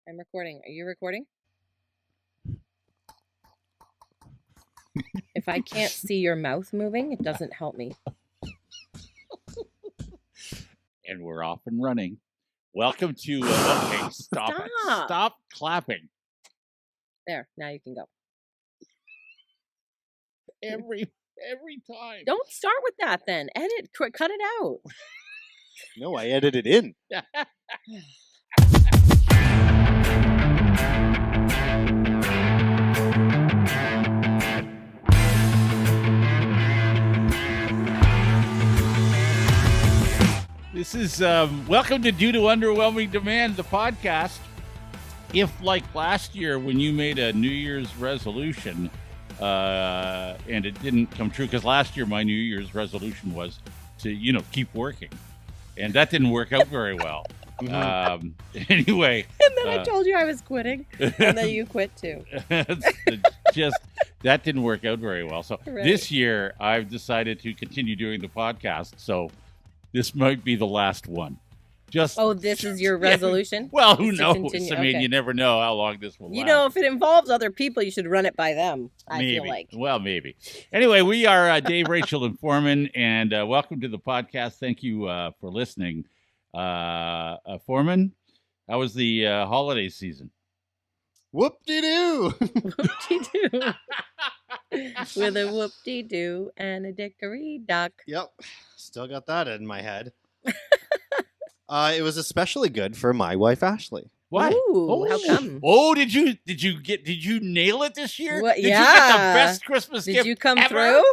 I'm recording. Are you recording? If I can't see your mouth moving, it doesn't help me. And we're off and running. Welcome to okay, stop it. Stop clapping. There, now you can go. Every time. Don't start with that then. Edit, cut it out. No, I edited in. This is welcome to Due to Underwhelming Demand, the podcast. If like last year when you made a New Year's resolution and it didn't come true, because last year my New Year's resolution was to keep working, and that didn't work out very well. Anyway, and then I told you I was quitting, and then you quit too. Just that didn't work out very well. So Right. This year I've decided to continue doing the podcast. So this might be the last one. This is your resolution? Well, who Just to knows? continue? I mean, Okay. you never know how long this will last. If it involves other people, you should run it by them. I feel like. Well, maybe. Anyway, we are Dave, Rachel, and Foreman, and welcome to the podcast. Thank you for listening. Foreman, how was the holiday season? Whoop-de-doo. Whoop-de-doo. With a whoop-de-doo and a dickory dock. Yep. Still got that in my head. It was especially good for my wife, Ashley. What? Ooh, how come? Oh, did you nail it this year? What- Did you get the yeah. best Christmas gift Did you come ever? through?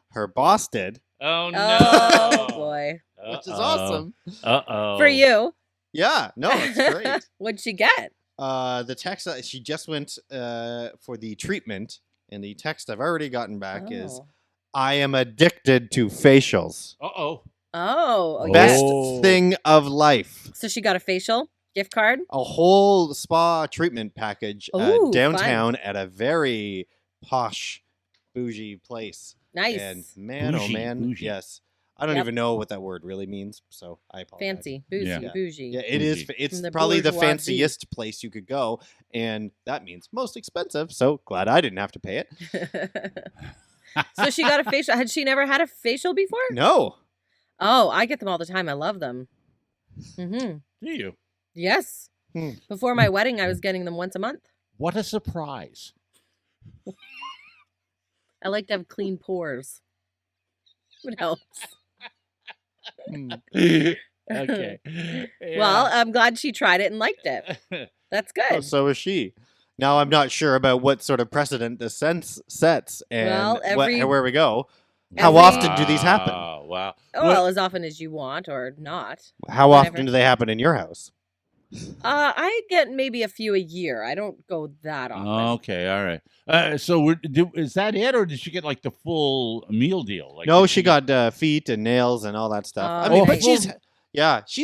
Her boss did. Oh no! Oh, boy. Which is awesome. Uh-oh. For you. Yeah. No, it's great. What'd she get? The text, she just went for the treatment, and the text I've already gotten back is, I am addicted to facials. Uh-oh. Oh, Best Oh. thing of life. So she got a facial gift card? A whole spa treatment package Ooh, downtown at a very posh, bougie place. Nice. And man, oh Bougie, man, bougie. yes. I don't Yep. even know what that word really means, so I apologize. Fancy. Bougie. Yeah. Bougie. Yeah, it is. Bougie. It's From the probably the bourgeoisie. fanciest place you could go, and that means most expensive. So glad I didn't have to pay it. So she got a facial. Had she never had a facial before? No. Oh, I get them all the time. I love them. Mm-hmm. Do you? Yes. Hmm. Before my wedding, I was getting them once a month. What a surprise. I like to have clean pores. It helps. Okay. Well, I'm glad she tried it and liked it. That's good. Oh, so is she. Now I'm not sure about what sort of precedent this sets and Well, where we go. How every- often do these happen? Wow. well, as often as you want or not. How whatever. often do they happen in your house? I get maybe a few a year. I don't go that often. Okay, all right. So is that it, or did she get like the full meal deal? Like, No, did she got feet and nails and all that stuff. I Oh, mean, okay. but she's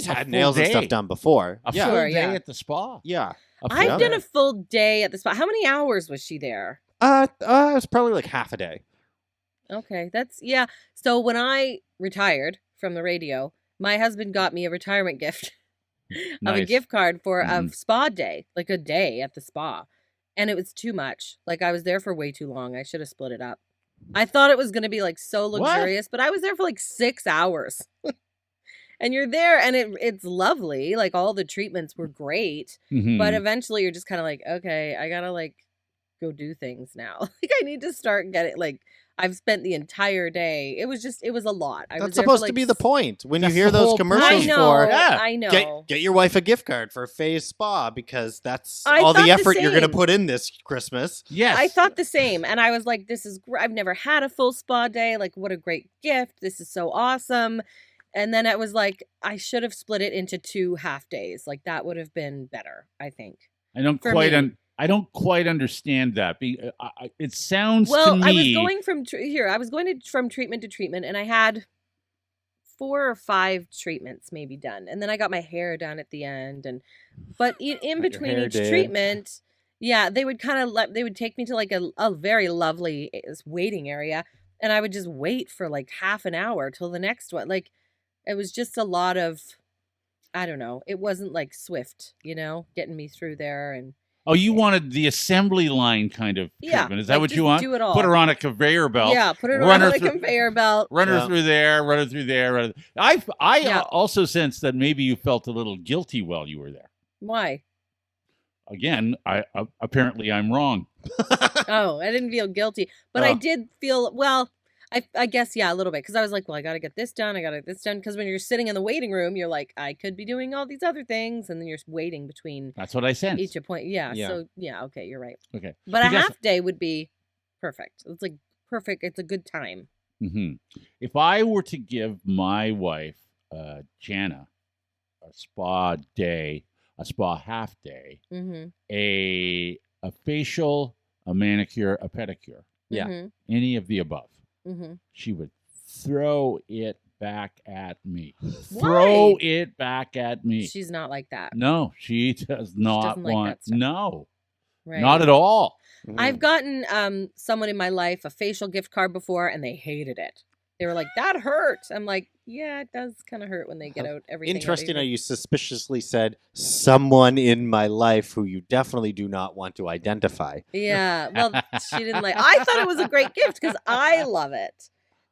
a had full nails and day. stuff done before. a Yeah, full Sure, day yeah. at the spa. yeah. A full I've day. done a full day at the spa. How many hours was she there? It's probably like half a day. Okay, yeah. So when I retired from the radio, my husband got me a retirement gift of a Nice. gift card for a Mhm. spa day, like a day at the spa. And it was too much. Like I was there for way too long. I should have split it up. I thought it was going to be like so What? luxurious, but I was there for like 6 hours. And you're there and it's lovely. Like all the treatments were great, Mhm. but eventually you're just kind of like, okay, I got to like go do things now. Like I need to start getting like I've spent the entire day. It was a lot. I was That's there for, supposed to like, be the point when you That's hear the those whole commercials I point. know. for. Yeah. I know. Get your wife a gift card for Faye's Spa because that's I all thought the the effort you're going to same. put in this Christmas. Yes. I thought the same. And I was like, this is great. I've never had a full spa day. Like, what a great gift. This is so awesome. And then it was like, I should have split it into 2 half days. Like, that would have been better, I think. I don't for quite. me. I don't quite understand that. It sounds Well, to I was me. going from from treatment to treatment, and I had 4 or 5 treatments maybe done. And then I got my hair done at the end. But in Got your between hair each did. treatment, yeah, they would they would take me to like a very lovely waiting area. And I would just wait for like half an hour till the next one. Like, it was just a lot of, I don't know. It wasn't like swift, getting me through there. And Oh, you wanted the assembly line kind of treatment. Is that like, what just you want? do it all. Put her on a conveyor belt. Yeah, put it run on her a through- conveyor belt. Run her Yeah. through there, run her through there. I Yeah. also sense that maybe you felt a little guilty while you were there. Why? Again, apparently I'm wrong. Oh, I didn't feel guilty, but I Oh. did feel, well, I guess, yeah, a little bit. Because I was like, well, I got to get this done. I got to get this done. Because when you're sitting in the waiting room, you're like, I could be doing all these other things. And then you're waiting between That's what I sense. each appointment. Yeah. Yeah. So, yeah, okay, you're right. Okay. But a Because- half day would be perfect. It's like perfect. It's a good time. hmm If I were to give my wife, Jana, a spa day, a spa half day, Mm-hmm. a facial, a manicure, a pedicure, Yeah. Mm-hmm. any of the above, Mm-hmm. she would throw it back at me. Throw Why? it back at me. She's not like that. No, she does not doesn't like want. that stuff. No, Right. not at all. I've gotten someone in my life a facial gift card before, and they hated it. They were like, "That hurts." I'm like, "Yeah, it does kind of hurt when they get out everything." out of Interesting how your- you suspiciously said someone in my life who you definitely do not want to identify. Yeah, well, she didn't like. I thought it was a great gift because I love it.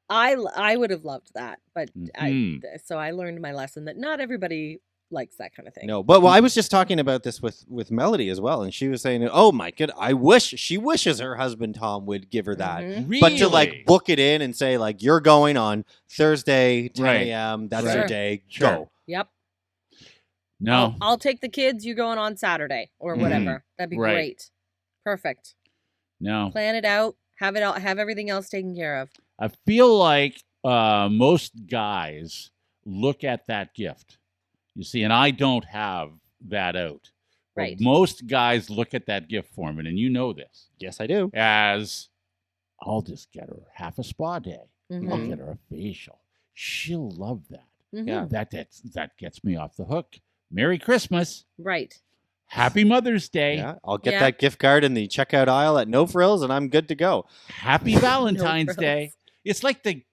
I would have loved that, but Mhm. so I learned my lesson that not everybody likes that kind of thing. No, but I was just talking about this with Melody as well, and she was saying, "Oh my god, she wishes her husband Tom would give her that." Mhm. Really? But to like book it in and say like you're going on Thursday 10 Right. a.m. That's Sure. your day. Sure. Go. Yep. no, I'll take the kids. You going on Saturday or Mhm. whatever. That'd be Right. great. Perfect. no. Plan it out. Have it all. Have everything else taken care of. I feel like most guys look at that gift. You see, and I don't have that out. But Right. most guys look at that gift form, and you know this, Yes, I do. as I'll just get her half a spa day. I'll Mhm. get her a facial. She'll love that. Mhm. Yeah. That gets me off the hook. Merry Christmas. Right. Happy Mother's Day. Yeah, I'll get Yeah. that gift card in the checkout aisle at No Frills, and I'm good to go. Happy Valentine's Day. frills. It's like the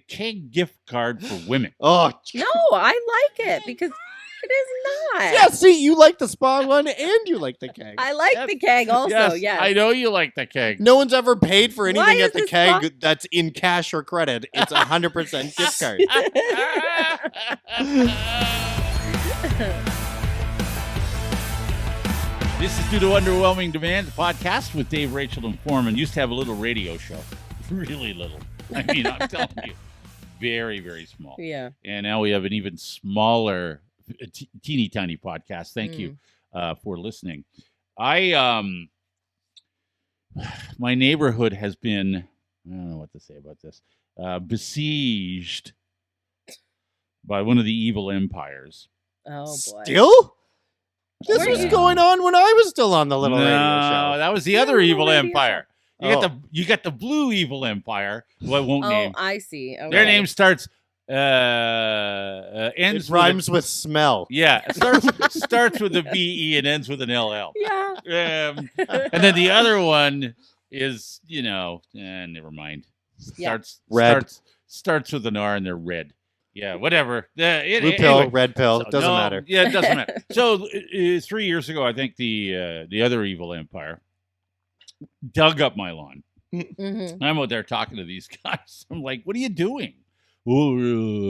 keg gift card for women. Oh, No, I like it because it is not. yeah. See, you like the spa one, and you like the keg. I like the keg also. Yes. I know you like the keg. No one's ever paid for Why anything is at the this keg spa- that's in cash or credit. It's 100% gift card. This is Due to Underwhelming Demand, the podcast with Dave, Rachel, and Foreman. Used to have a little radio show. Really little. I mean, I'm telling you. Very, very small. Yeah. And now we have an even smaller, teeny tiny podcast. Thank you for listening. My neighborhood has been, I don't know what to say about this, besieged by one of the evil empires. Oh boy. Still? This Where was you- going on when I was still on the little radio show. That was the Yeah, other little evil radio empire. You Oh. got the blue evil empire, who I won't Oh, name. I see. Okay. Their name starts It ends rhymes with smell. it starts with a BE and ends with an LL. Yeah. And then the other one is, never mind. Yeah. Red. Starts with an R and they're red. Yeah, whatever. Blue pill, Anyway, red pill, so- doesn't no, matter. Yeah, it doesn't matter. So 3 years ago, I think the other evil empire dug up my lawn. Mm-hmm. I'm out there talking to these guys. I'm like, "What are you doing?" "Oh,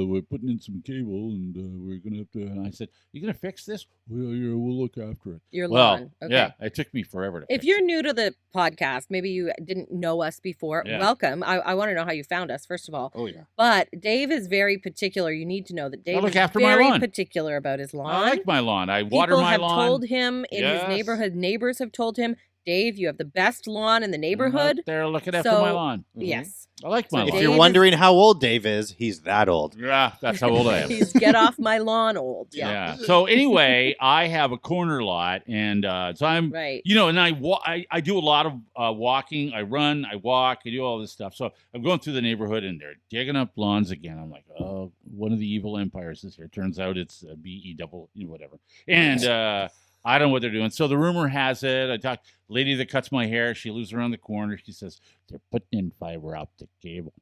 we're putting in some cable, and we're gonna have to." And I said, "You gonna fix this?" "Well, yeah, we'll look after it." Your Well, lawn. Okay. yeah, it took me forever to. If fix you're it. new to the podcast, maybe you didn't know us before. Yeah. Welcome. I want to know how you found us, first of all. Oh, yeah. But Dave is very particular. You need to know that Dave look is after my very lawn. particular about his lawn. I like my lawn. I water People my have lawn. told him in his Yes. neighborhood. Neighbors have told him, Dave, you have the best lawn in the I'm neighborhood. out there looking after my So- lawn. Yes. I like my So If lawn. you're Dave wondering how old Dave is, he's that old. Yeah, that's how old I am. He's get off my lawn old. Yeah. Yeah. So anyway, I have a corner lot, and so I'm, Right. and I do a lot of walking. I run, I walk, I do all this stuff. So I'm going through the neighborhood, and they're digging up lawns again. I'm like, oh, one of the evil empires is here. Turns out it's a BE double, whatever. And I don't know what they're doing. So the rumor has it. I talked lady that cuts my hair. She lives around the corner. She says they're putting in fiber optic cable.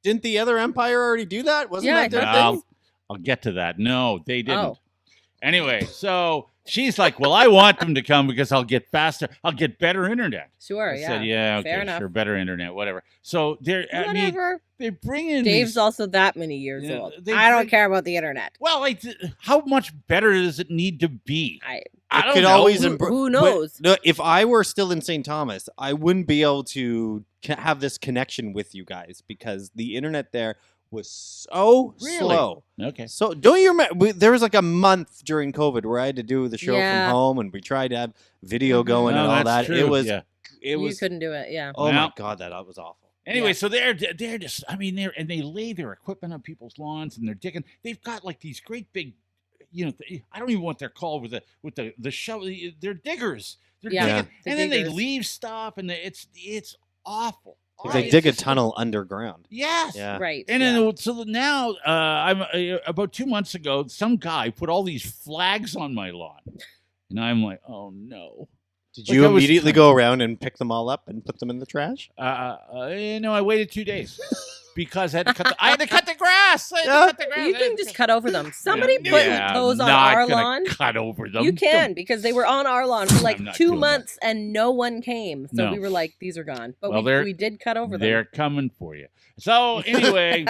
Didn't the other empire already do that? Wasn't Yeah, that their I thing? thought I'll get to that. No, they didn't. Oh. Anyway, so she's like, well, I want them to come because I'll get faster. I'll get better internet. Sure, I yeah. said, yeah, okay, Fair enough. sure, better internet, whatever. So they're, I mean, Whatever. they bring in Dave's these, also that many years Yeah, old. they I don't bring- care about the internet. well, like, how much better does it need to be? I It don't could know. always Who knows? No, if I were still in St. Thomas, I wouldn't be able to have this connection with you guys because the internet there was so Really? slow. Okay. So don't you remember? There was like a month during COVID where I had to do the show Yeah. from home, and we tried to have video Mhm. going No, and all that's that. true. It was, Yeah. it You was. couldn't do it, yeah. Oh my Well- god, that was awful. Anyway, Yeah. so they're just, I mean, they lay their equipment on people's lawns and they're digging. They've got like these great big, I don't even know what they're called with the shovel. They're diggers. They're Yeah, digging, the and then they diggers. leave stuff, and it's awful. They It's dig a just- tunnel underground. Yes. Yeah. Right. And yeah. then so now, I'm about 2 months ago, some guy put all these flags on my lawn, and I'm like, oh no. Did Like, you I was immediately trying- go around and pick them all up and put them in the trash? No, I waited 2 days because I had to cut the grass. I had Yeah. to cut the grass. You can just cut over them. Somebody Yeah, put those on not our gonna lawn. Cut over them. You can because they were on our lawn for like I'm not 2 doing that. months and no one came. So No. we were like, these are gone. But Well, they're- we did cut over They're them. coming for you. So anyway,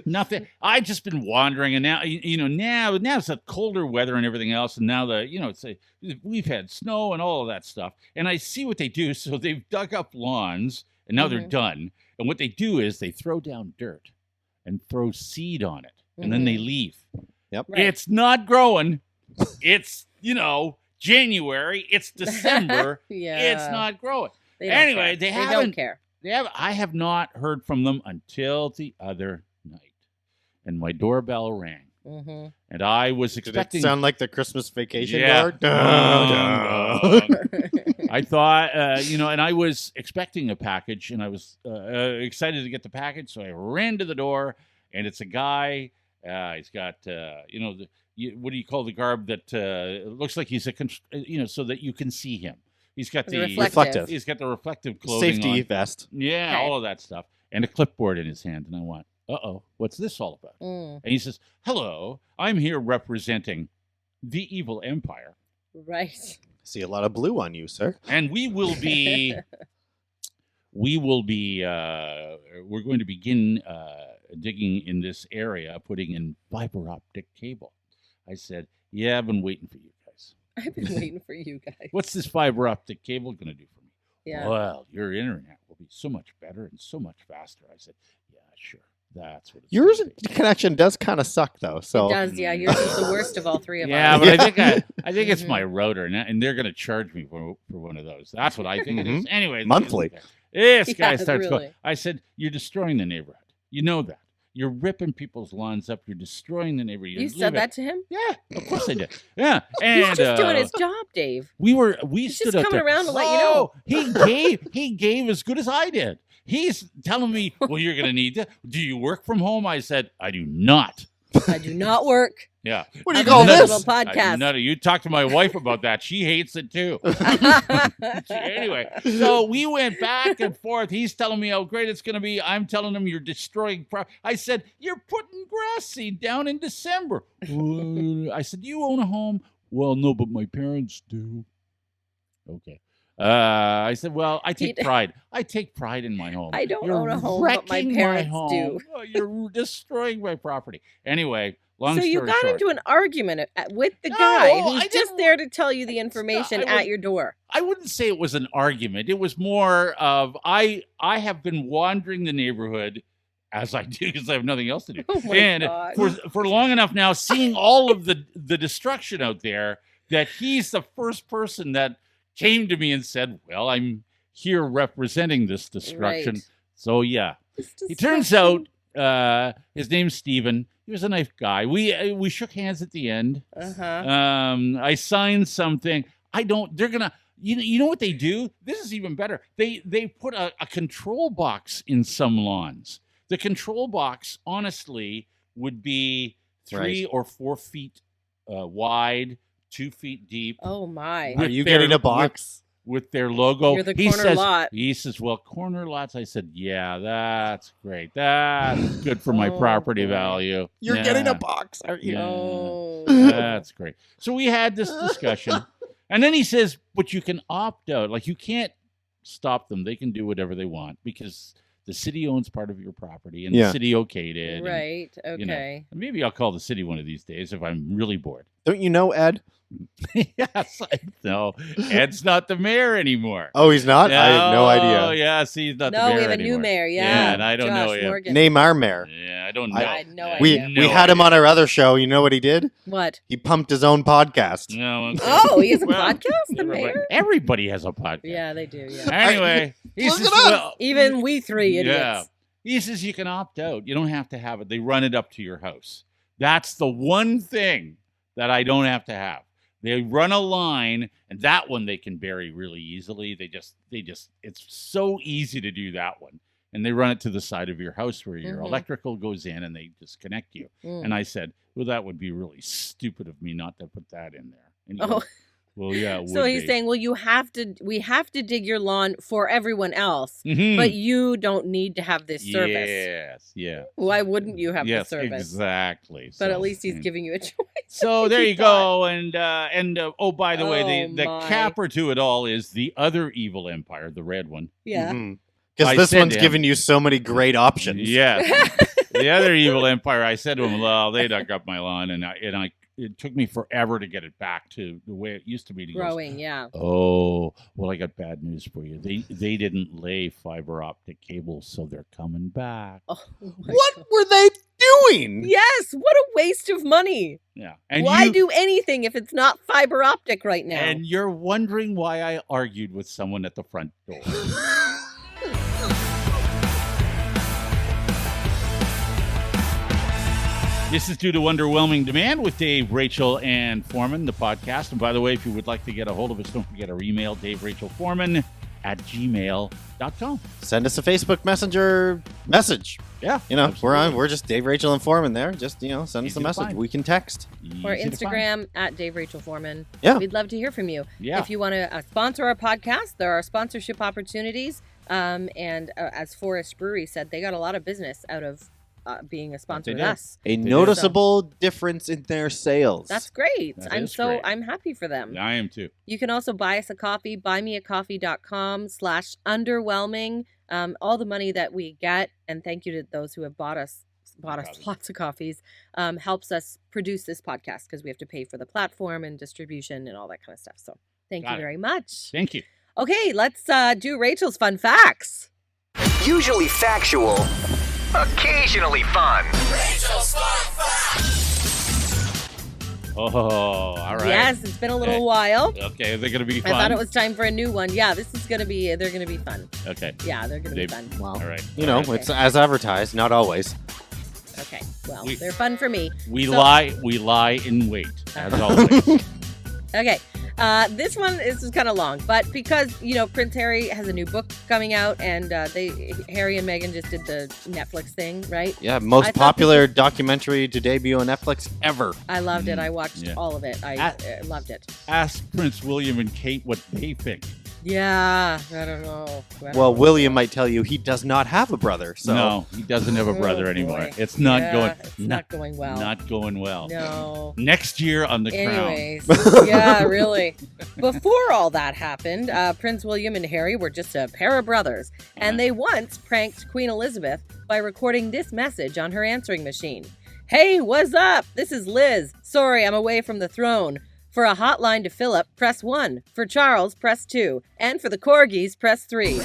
nothing. I've just been wandering, and now now it's a colder weather and everything else, and now we've had snow and all of that stuff, and I see what they do. So they've dug up lawns, and now they're Mhm. done. And what they do is they throw down dirt and throw seed on it, and then they leave. Yep. Right. It's not growing. It's January. It's December. Yeah. It's not growing. They don't Anyway, care. they don't haven't- care. I have not heard from them until the other night, and my doorbell rang, Mm-hmm. and I was Did expecting. it sound like the Christmas vacation Yeah. door? I thought, and I was expecting a package, and I was excited to get the package, so I ran to the door, and it's a guy. He's got, what do you call the garb that looks like he's so that you can see him. He's got the Reflective. He's got the reflective clothing Safety on. vest. Yeah, Okay. all of that stuff, and a clipboard in his hand, and I went, "Uh-oh, what's this all about?" Mm, And he says, "Hello, I'm here representing the evil empire, right. See a lot of blue on you, sir. and we're going to begin digging in this area, putting in fiber optic cable." I said, "Yeah, I've been waiting for you guys. I've been waiting for you guys. What's this fiber optic cable going to do for me?" Yeah. "Well, your internet will be so much better and so much faster." I said, "Yeah, sure. That's what it's Yours gonna be." connection does kind of suck though. So It does, yeah. Yours is the worst of all three of Yeah, us. but I think it's Mhm. my router, and they're going to charge me for one of those. That's what I think it is. Anyway, Monthly. This guy Yeah, starts really. going. I said, "You're destroying the neighborhood. You know that. You're ripping people's lawns up. You're destroying the neighborhood." You said that to him? Yeah, of course I did. Yeah, and He's just doing his job, Dave. we He's stood just out coming there. around to let you know. He gave as good as I did. He's telling me, "Well, you're going to need that. Do you work from home?" I said, "I do not." I do not work. Yeah. what do you I'm call a this? miserable podcast. No, you talk to my wife about that. She hates it too. Anyway, so we went back and forth. He's telling me how great it's going to be. I'm telling him you're destroying. I said, "You're putting grass seed down in December." I said, "Do you own a home?" "Well, no, but my parents do." Okay. I said, "Well, I take pride. I take pride in my home. I don't You're own a home, but my wrecking parents home. do." Oh, you're destroying my property." Anyway, long So story you got short. into an argument with the No, guy who's I just didn't- there to tell you the information I was- at your door. I wouldn't say it was an argument. It was more of I have been wandering the neighborhood as I do because I have nothing else to do. Oh my And God. for long enough now, seeing all of the destruction out there, that he's the first person that came to me and said, "Well, I'm here representing this destruction." Right. So yeah, This he turns discussion- out his name's Steven. He was a nice guy. We shook hands at the end. Uh-huh. I signed something. They're gonna, you know what they do? This is even better. They put a control box in some lawns. The control box, honestly, would be 3 or 4 feet wide, 2 feet deep. Oh my. Are with you their- getting a box? with their logo. You're the he corner says, lot. He says, well, corner lots. I said, yeah, that's great. That's good for my Oh, property boy. value. You're Yeah. getting a box, aren't you? Yeah. Oh. That's great. So we had this discussion. And then he says, but you can opt out. Like, you can't stop them. They can do whatever they want because the city owns part of your property and the city okayed it. Right. And, Okay. maybe I'll call the city one of these days if I'm really bored. Don't you know Ed? Yes, I know. Ed's not the mayor anymore. Oh, he's not? I have no Oh, idea. yeah, see, he's not the No, mayor we have a anymore. new mayor. Yeah. Yeah, and I don't know Josh him. Morgan. Name our mayor. Yeah, I don't know. I had no We idea. we had him on our other show. You know what he did? What? He pumped his own podcast. No, okay. Oh, he has a Well, podcast, the mayor? Everybody has a podcast. Yeah, they do. Yeah. Anyway, he Look says, it up. well, Even we three idiots. Yeah. He says you can opt out. You don't have to have it. They run it up to your house. That's the one thing that I don't have to have. They run a line, and that one they can bury really easily. They just it's so easy to do that one. And they run it to the side of your house where your electrical goes in and they disconnect you. Mm. And I said, well, that would be really stupid of me not to put that in there. And he Oh. goes, well, yeah. it So would he's be." saying, well, we have to dig your lawn for everyone else, Mhm. but you don't need to have this service. Yes, yeah. Why wouldn't you have Yes, the service? exactly. But So, at least he's mm. giving you a choice. So there He you thought. go, and oh, by the way, Oh, the my. capper to it all is the other evil empire, the red one. Yeah. Because I this said one's to him- giving you so many great options. Yes, the other evil empire. I said to him, "Well, they dug up my lawn, and it took me forever to get it back to the way it used to be." And he goes, Growing, yeah. oh, well, I got bad news for you. They didn't lay fiber optic cables, so they're coming back. Oh, my What God. were they doing? Yes, what a waste of money. Yeah, and Why do anything if it's not fiber optic right now? And you're wondering why I argued with someone at the front door. This is Due to Underwhelming Demand with Dave, Rachel, and Foreman, the podcast. And by the way, if you would like to get a hold of us, don't forget our email, daverachelforeman@gmail.com. Send us a Facebook Messenger message. Yeah. You know, absolutely. we're just Dave, Rachel, and Foreman there. Just, send us Easy a to message. find. We can text. or Easy to find. Instagram at Dave Rachel Foreman. Yeah. We'd love to hear from you. Yeah. If you want to sponsor our podcast, there are sponsorship opportunities. As Forest Brewery said, they got a lot of business out of being a sponsor they with did. us. A do. noticeable difference in their sales. That's great. That is great. I'm happy for them. I am too. You can also buy us a coffee, buymeacoffee.com/underwhelming. All the money that we get, and thank you to those who have bought us lots of coffees, helps us produce this podcast because we have to pay for the platform and distribution and all that kind of stuff. So thank Got you it. very much. Thank you. Okay, let's do Rachel's fun facts. Usually factual, occasionally fun. Oh, all right. Yes, it's been a little Okay. while. Okay, they're going to be fun. I thought it was time for a new one. Yeah, they're going to be fun. Okay. Yeah, they're going to be They- fun. Well, All right. it's as advertised, not always. Okay, well, We- they're fun for me. We So- lie in wait, as always. Okay, this one is kind of long, but because Prince Harry has a new book coming out, and Harry and Meghan just did the Netflix thing, right? Yeah, I most thought popular documentary to debut on Netflix ever. I loved it. I watched Yeah. all of it. I loved it. Ask Prince William and Kate what they think. Yeah, I don't know. Well, William might tell you he does not have a brother, so No, he doesn't have a brother Oh, anymore. boy. It's not Yeah, going. It's not going well. Not going well. No. Next year on the Anyways, yeah, really. Before all that happened, Prince William and Harry were just a pair of brothers, and they once pranked Queen Elizabeth by recording this message on her answering machine. Hey, what's up? This is Liz. Sorry, I'm away from the throne. For a hotline to Philip, press 1. For Charles, press 2. And for the corgis, press 3.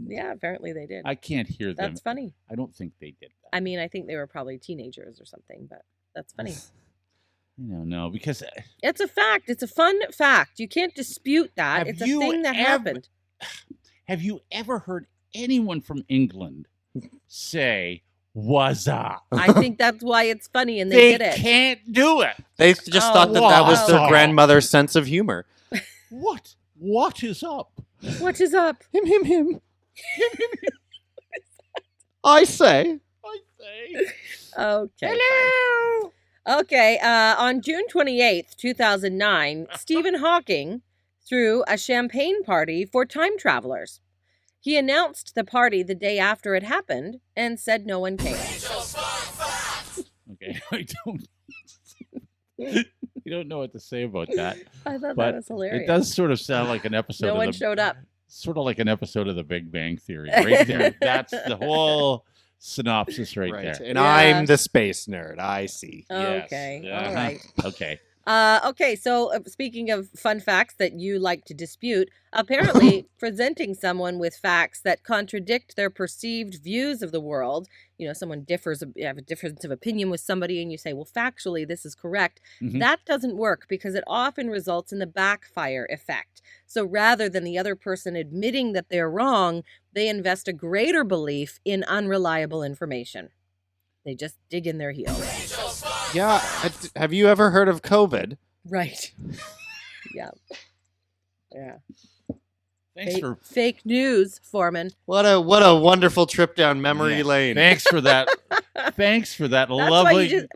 Yeah, apparently they did. I can't hear them. That's funny. I don't think they did that. I mean, I think they were probably teenagers or something, but that's funny. No, because It's a fact. It's a fun fact. You can't dispute that. Have It's a you thing that ever- happened. have you ever heard anyone from England say "was up"? I think that's why it's funny, and they did it. can't do it. they just Oh, thought that was their wow. grandmother's sense of humor. What? What is up? What is up? Him. I say. I say. Okay. Hello. Okay. On June 28th, 2009, Stephen Hawking threw a champagne party for time travelers. He announced the party the day after it happened and said no one came. Okay, I don't. You don't know what to say about that. I thought But that was hilarious. It does sort of sound like an episode. No of one the, showed up. Sort of like an episode of The Big Bang Theory, right there. That's the whole synopsis right there. And Yeah. I'm the space nerd. I see. Yes. Okay, Uh-huh. all right. Okay. Okay, so speaking of fun facts that you like to dispute, apparently presenting someone with facts that contradict their perceived views of the world, someone you have a difference of opinion with somebody and you say, well, factually, this is correct. Mhm. That doesn't work because it often results in the backfire effect. So rather than the other person admitting that they're wrong, they invest a greater belief in unreliable information. They just dig in their heels. Yeah. Have you ever heard of COVID? Right. Yeah. Yeah. Thanks for Fake news, Foreman. What a wonderful trip down memory Yeah. lane. thanks for that. Thanks for that That's why lovely.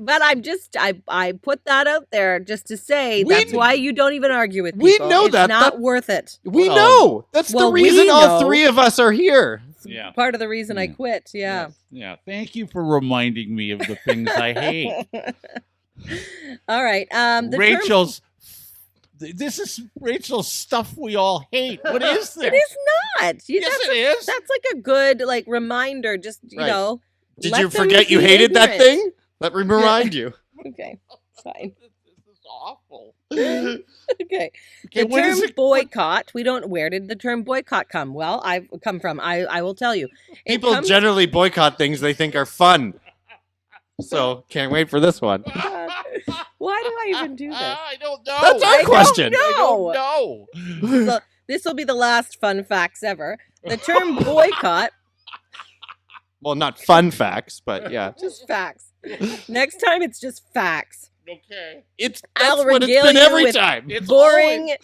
I put that out there just to say We that's kn- why you don't even argue with people. we know it's that. not worth it. We Well, know. That's well, the we reason all know. three of us are here. It's Yeah. part of the reason I Yeah. quit. Yeah. Yeah. Thank you for reminding me of the things I hate. All right. Rachel's. This is Rachel's stuff we all hate. What is this? It is not. Yes, it is. That's like a good reminder. Just Right. Did let you them forget you be hated that ignorant. thing? Let me remind you. Okay. Fine. This is awful. Okay. Okay, The what is term it- boycott, where did the term boycott come? Well, I've come from. I will tell you. It People comes- generally boycott things they think are fun. So can't wait for this one. God, why do I even do this? I don't know. That's our I don't question. know. I don't know. So, this will be the last fun facts ever. The term boycott, Well, not fun facts, but yeah. just facts. Next time, it's just facts. Okay. That's I'll what it's regale been you every with time. It's Boring.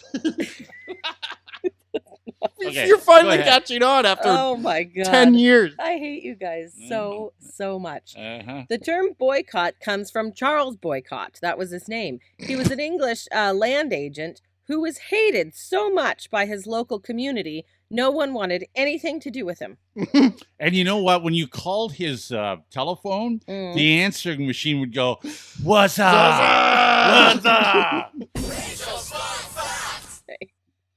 Okay, You're finally go ahead. catching on after Oh my god. 10 years. I hate you guys so much. Uh-huh. The term boycott comes from Charles Boycott. That was his name. He was an English land agent who was hated so much by his local community, no one wanted anything to do with him. And you know what? When you called his telephone, Mm. the answering machine would go, "What's up? What's up?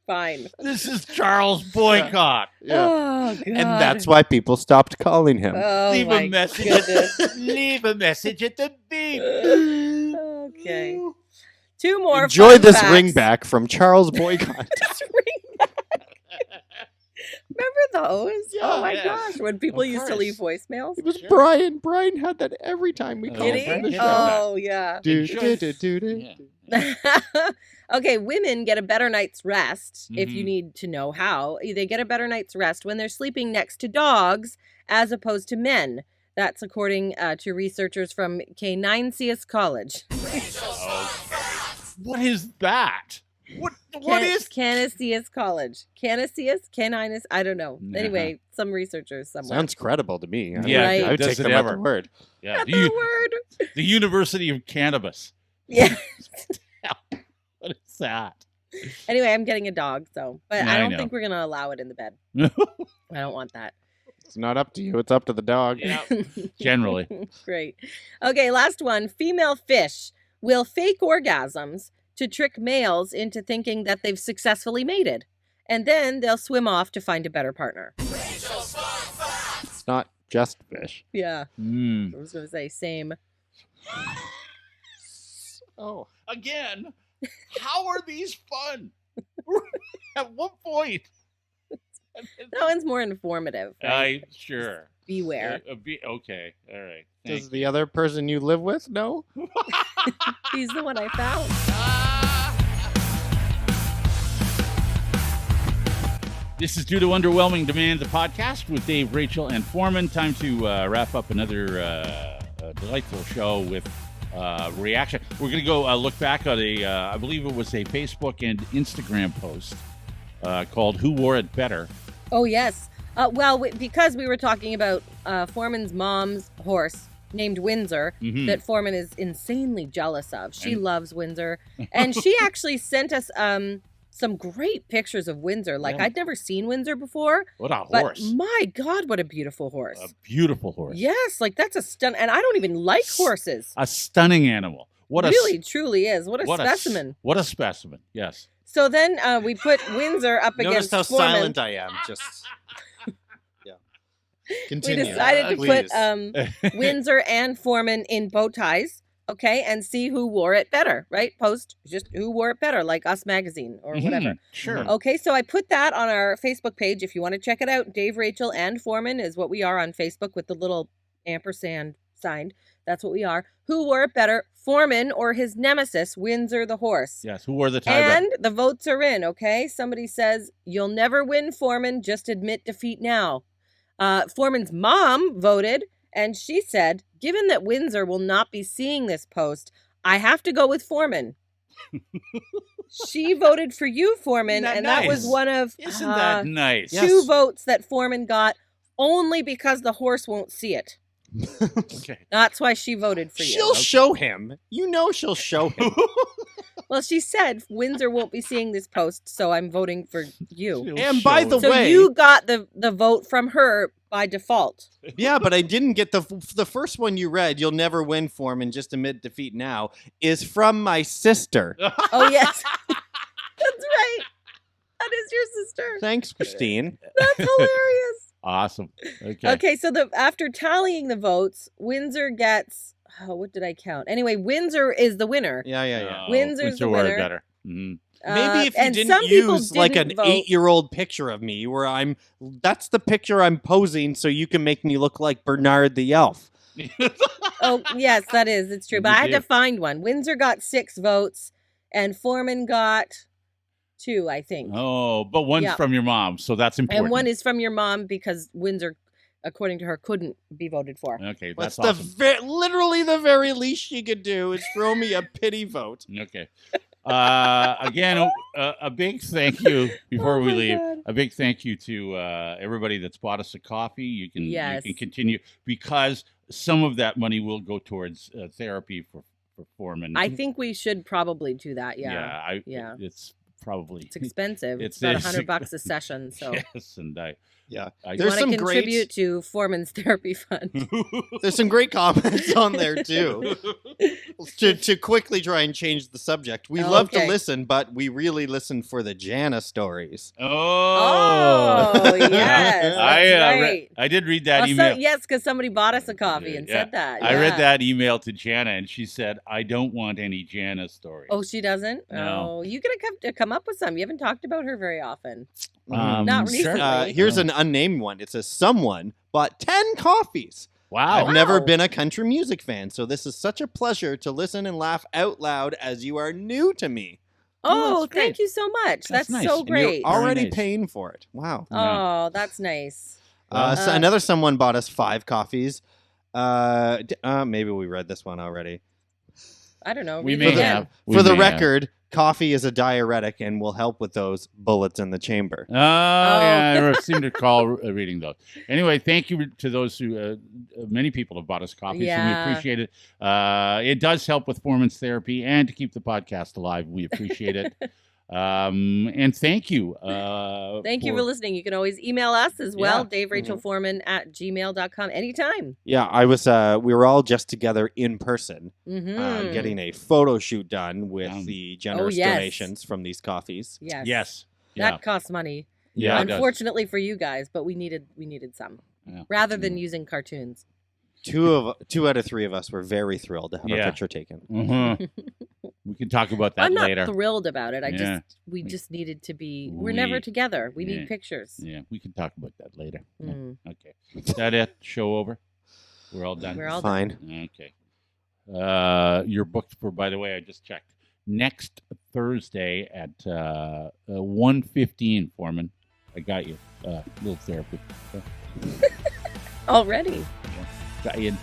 Fine. This is Charles Boycott. Yeah. Oh, God. And that's why people stopped calling him. Oh, Leave my a message. goodness. Leave a message at the beep." Okay. Two more Enjoy fun this facts. ringback from Charles Boycott. This ringback. Remember those? Yeah. Oh, my Yes. gosh. When people Of used to course. leave voicemails. It was Sure. Brian. Brian had that every time we Oh, called Did from he? the show. Oh, yeah. Do, Sure. do, do, do, Yeah. do. Okay, women get a better night's rest, if you Mhm. need to know how. They get a better night's rest when they're sleeping next to dogs as opposed to men. That's according to researchers from Canisius College. What is that? What is? Canisius College? Canisius? Caninus? I don't know. Uh-huh. Anyway, some resureachers somewhere. Sounds credible to me. Yeah, Right. I would does take it them at ever. the word. Yeah, Not the word. the University of Cannabis. Yeah. What is that? Anyway, I'm getting a dog, so. But Yeah, I I don't know. think we're going to allow it in the bed. I don't want that. It's not up to you. It's up to the dog. Yeah. Generally. Great. Okay, last one. Female fish will fake orgasms to trick males into thinking that they've successfully mated. And then they'll swim off to find a better partner. It's not just fish. Yeah, Mm. I was going to say same. Oh. Again, how are these fun? At what point? That one's more informative. Right? Sure. Beware. Okay. All right. Does Thank the other person you live with know? He's the one I found. This is Due to Underwhelming Demand, the podcast with Dave, Rachel, and Foreman. Time to wrap up another delightful show with reaction. We're going to go look back at I believe it was a Facebook and Instagram post called Who Wore It Better? Oh, yes. Because we were talking about Foreman's mom's horse named Windsor Mhm. that Foreman is insanely jealous of. She And- loves Windsor. And she actually sent us some great pictures of Windsor. Like, Yeah. I'd never seen Windsor before, What a but horse. my God, what a beautiful horse. A beautiful horse. Yes, like that's a stun. And I don't even like horses. A stunning animal. What Really, truly is. What a what specimen. What a specimen. Yes. So then we put Windsor up Notice against how Foreman. silent I am. Just yeah. We Continue. decided to please. put Windsor and Foreman in bow ties, okay, and see who wore it better, right? Post just who wore it better, like Us Magazine or whatever. Mhm, Sure. Okay, so I put that on our Facebook page. If you want to check it out, Dave, Rachel, and Foreman is what we are on Facebook with the little ampersand sign. That's what we are. Who wore it better, Foreman or his nemesis, Windsor the horse? Yes. Who wore the tie? And the votes are in, okay? Somebody says, you'll never win, Foreman. Just admit defeat now. Foreman's mom voted, and she said, given that Windsor will not be seeing this post, I have to go with Foreman. She voted for you, Foreman, Isn't that and that was nice? one of Isn't that nice? Yes. 2 votes that Foreman got only because the horse won't see it. Okay. That's why she voted for you. She'll show him. You know she'll show him. Well, she said Windsor won't be seeing this post, so I'm voting for you. She'll And by show the it. So way- you got the vote from her by default. Yeah, but I didn't get the first one you read. You'll never win, Foreman. Just admit defeat now. Is from my sister. Oh, yes. That's right. That is your sister. Thanks, Christine. That's hilarious. Awesome. Okay. Okay, so after tallying the votes, Windsor gets, what did I count? Anyway, Windsor is the winner. Yeah, yeah, yeah. Windsor's the Windsor wore it winner. better. Mhm. Maybe if you and didn't some people use like an didn't vote. 8-year-old picture of me where that's the picture I'm posing so you can make me look like Bernard the elf. Oh, yes, that is. It's true. You But I had do. to find one. Windsor got 6 votes, and Foreman got 2, I think. Oh, but one's Yeah. from your mom, so that's important. And one is from your mom because Windsor, according to her, couldn't be voted for. Okay, What's that's awesome. literally the very least she could do is throw me a pity vote. Okay. Again, a big thank you before Oh we my leave. God. A big thank you to everybody that's bought us a coffee. You Yes. can continue because some of that money will go towards therapy for Foreman. I think we should probably do that. Yeah. Yeah. It's probably It's expensive. It's- It's about it's- $100 a session. So yes, and I Yeah. I you There's want to some contribute to Foreman's therapy fund. There's some great comments on there too. to quickly try and change the subject. We love to Okay. listen, but we really listen for the Jana stories. Oh, yes. That's right. I did read that Also, email. yes, because somebody bought us a coffee and Yeah. said that. I read yeah. that email to Jana, and she said, "I don't want any Jana stories." Oh, she doesn't? No. Oh, you gotta come up with some. You haven't talked about her very often. sure. Not recently. Here's an unnamed one. It says someone bought 10 coffees. Wow. I've never Wow. been a country music fan, so this is such a pleasure to listen and laugh out loud as you are new to me. Oh, that's great. thank you so much. That's That's, nice. so And And great. you're already nice. paying for it. Wow. Yeah. Oh, that's nice. So another someone bought us 5 coffees. Maybe we read this one already. I don't know. We read may it again. have. We For the may have. record, coffee is a diuretic and will help with those bullets in the chamber. Oh, yeah, I seem to recall reading those. Anyway, thank you to those who, many people have bought us coffees, and we Yeah. appreciate it. It does help with Foreman's therapy and to keep the podcast alive. We appreciate it. And thank you. Thank you for listening. You can always email us as well, Yeah. Dave Rachel Foreman at gmail.com anytime. Yeah, I was. We were all just together in person, Mm-hmm. getting a photo shoot done with Yum. the generous yes. donations from these coffees. Yes. Yes. Yeah. That costs money. Yeah. it does. Unfortunately for you guys, but we needed some. Yeah. Rather than using cartoons. 2 out of 3 of us were very thrilled to have Yeah. a picture taken. Mhm. We can talk about that I'm not later. thrilled about it. Yeah. We just needed to be. We- We're never together. We yeah. need pictures. Yeah, we can talk about that later. Yeah. Mm. Okay. Is that it? Show over? We're all done? We're all Fine. Okay. You're booked for, by the way, I just checked. Next Thursday at 1:15, Foreman. I got you. Little therapy. Already. Got you.